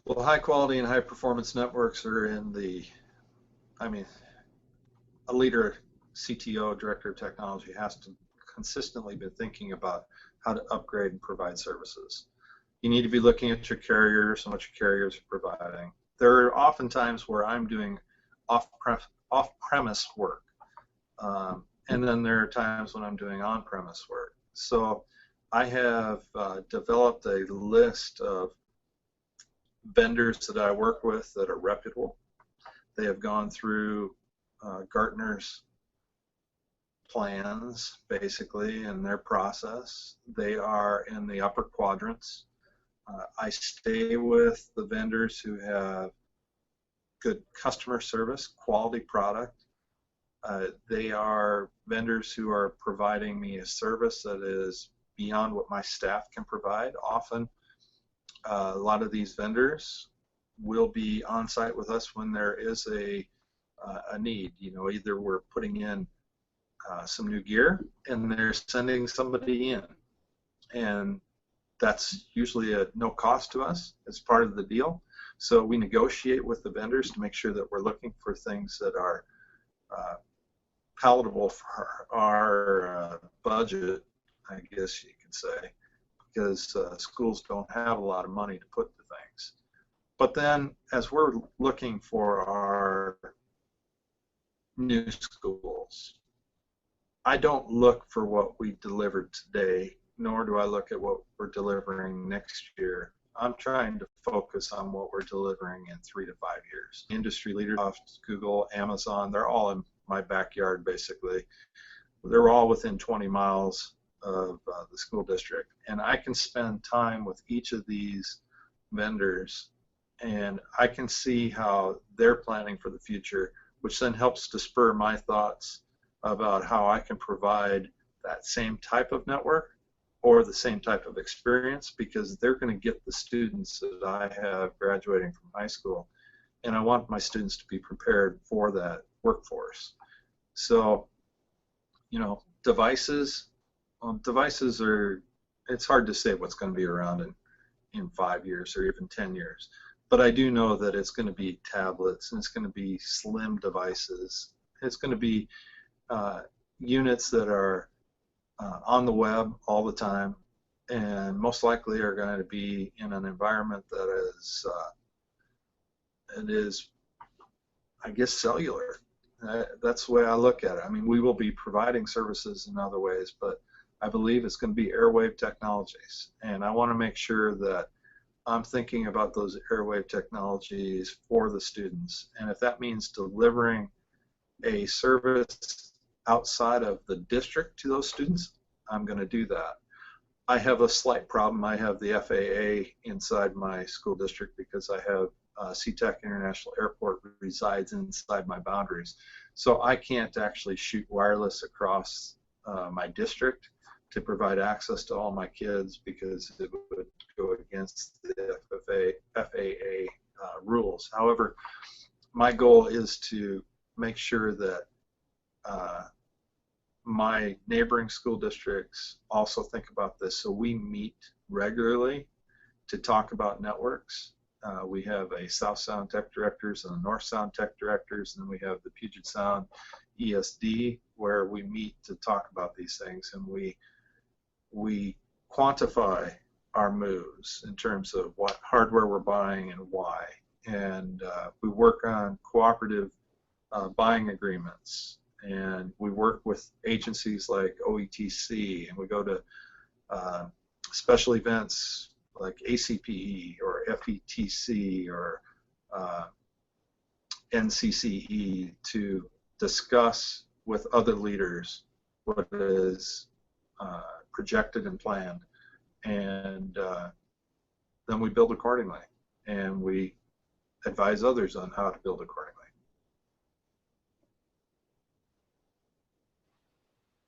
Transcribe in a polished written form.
Well, high quality and high performance networks are in the, I mean, a leader, CTO, director of technology has to consistently be thinking about how to upgrade and provide services. You need to be looking at your carriers and what your carriers are providing. There are often times where I'm doing off-premise work, and then there are times when I'm doing on-premise work. So I have developed a list of vendors that I work with that are reputable. They have gone through Gartner's plans, basically, in their process. They are in the upper quadrants. I stay with the vendors who have good customer service, quality product. They are vendors who are providing me a service that is beyond what my staff can provide. Often, a lot of these vendors will be on site with us when there is a need. You know, either we're putting in some new gear and they're sending somebody in, and that's usually at no cost to us. It's part of the deal. So we negotiate with the vendors to make sure that we're looking for things that are palatable for our budget, I guess you could say, because schools don't have a lot of money to put to things. But then as we're looking for our new schools, I don't look for what we delivered today, nor do I look at what we're delivering next year. I'm trying to focus on what we're delivering in 3 to 5 years. Industry leaders, Google, Amazon, they're all in my backyard, basically. They're all within 20 miles of the school district. And I can spend time with each of these vendors, and I can see how they're planning for the future, which then helps to spur my thoughts about how I can provide that same type of network or the same type of experience, because they're going to get the students that I have graduating from high school, and I want my students to be prepared for that workforce. So, you know, devices are, it's hard to say what's going to be around in 5 years or even 10 years. But I do know that it's going to be tablets, and it's going to be slim devices. It's going to be units that are on the web all the time, and most likely are going to be in an environment that is, I guess, cellular. That's the way I look at it. I mean, we will be providing services in other ways, but I believe it's going to be airwave technologies, and I want to make sure that I'm thinking about those airwave technologies for the students. And if that means delivering a service outside of the district to those students, I'm going to do that. I have a slight problem. I have the FAA inside my school district because I have SeaTac International Airport resides inside my boundaries. So I can't actually shoot wireless across my district to provide access to all my kids, because it would go against the FAA rules. However, my goal is to make sure that my neighboring school districts also think about this. So we meet regularly to talk about networks. We have a South Sound Tech Directors and a North Sound Tech Directors, and then we have the Puget Sound ESD, where we meet to talk about these things, and we quantify our moves in terms of what hardware we're buying and why. And we work on cooperative buying agreements, and we work with agencies like OETC, and we go to special events like ACPE or FETC or NCCE to discuss with other leaders what is projected and planned, and then we build accordingly, and we advise others on how to build accordingly.